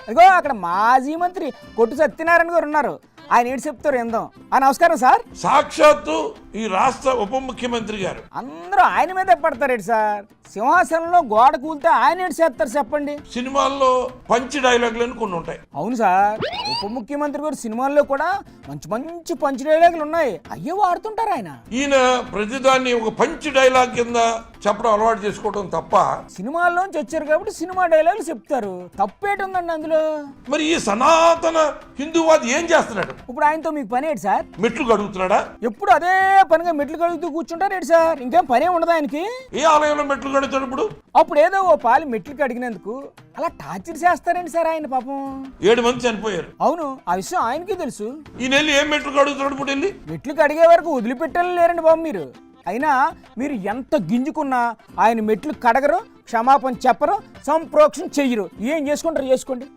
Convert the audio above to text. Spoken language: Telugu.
అదిగో అక్కడ మాజీ మంత్రి కొట్టు సత్యనారాయణ గారు ఉన్నారు. ఆయన ఏంటి చెప్తారు ఏందాం. నమస్కారం సార్. సాక్షాత్తు ఈ రాష్ట్ర ఉప ముఖ్యమంత్రి గారు అందరూ ఆయన మీదే పడతారేంటి సార్? సింహాసనంలో గోడ కూలితే ఆయన ఏంటి చేస్తారు చెప్పండి? సినిమాల్లో పంచి డైలాగులు కొన్ని ఉంటాయి. అవును సార్, ఉప ముఖ్యమంత్రి గారు సినిమాల్లో కూడా మంచి మంచి పంచి డైలాగులు ఉన్నాయి, అయ్యే వాడుతుంటారు ఆయన. ఈయన ప్రతిదాన్ని ఒక పంచి డైలాగ్ కింద చెప్పడం అలవాటు చేసుకోవడం తప్ప సినిమాల్లోంచి వచ్చారు కాబట్టి సినిమా డైలాగులు చెప్తారు, తప్పేటి ఉందండి అందులో? మరి ఈ సనాతన హిందూవాది ఏం చేస్తున్నాడు? ఇప్పుడు ఆయనతో మీకు పని ఏంటి సార్? మెట్లు కడుగుతున్నాడా? ఎప్పుడు అదే పనిగా మెట్లు కడుగుతూ కూర్చుంటారు ఏంటి సార్? ఇంకేం పనే ఉండదు ఆయనకి? ఏ ఆలయంలో మెట్లు కడుగుతాడు ఇప్పుడు? అప్పుడు ఏదో ఓ పాలు మెట్లు కడిగినందుకు అలా టార్చర్ చేస్తారండి సార్ ఆయన పాపం. 7 మంది చనిపోయారు. అవును, ఆ విషయం ఆయనకి తెలుసు. ఈ నెల్లి ఏం మెట్లు కడుగుతున్నాడు ఇప్పుడు వెళ్ళి? మెట్లు కడిగే వరకు వదిలిపెట్టాలని లేరండి బాబు మీరు. అయినా మీరు ఎంత గింజుకున్నా ఆయన మెట్లు కడగరు, క్షమాపణ చెప్పరు, సంప్రోక్షణ చెయ్యరు. ఏం చేసుకుంటారు చేసుకోండి.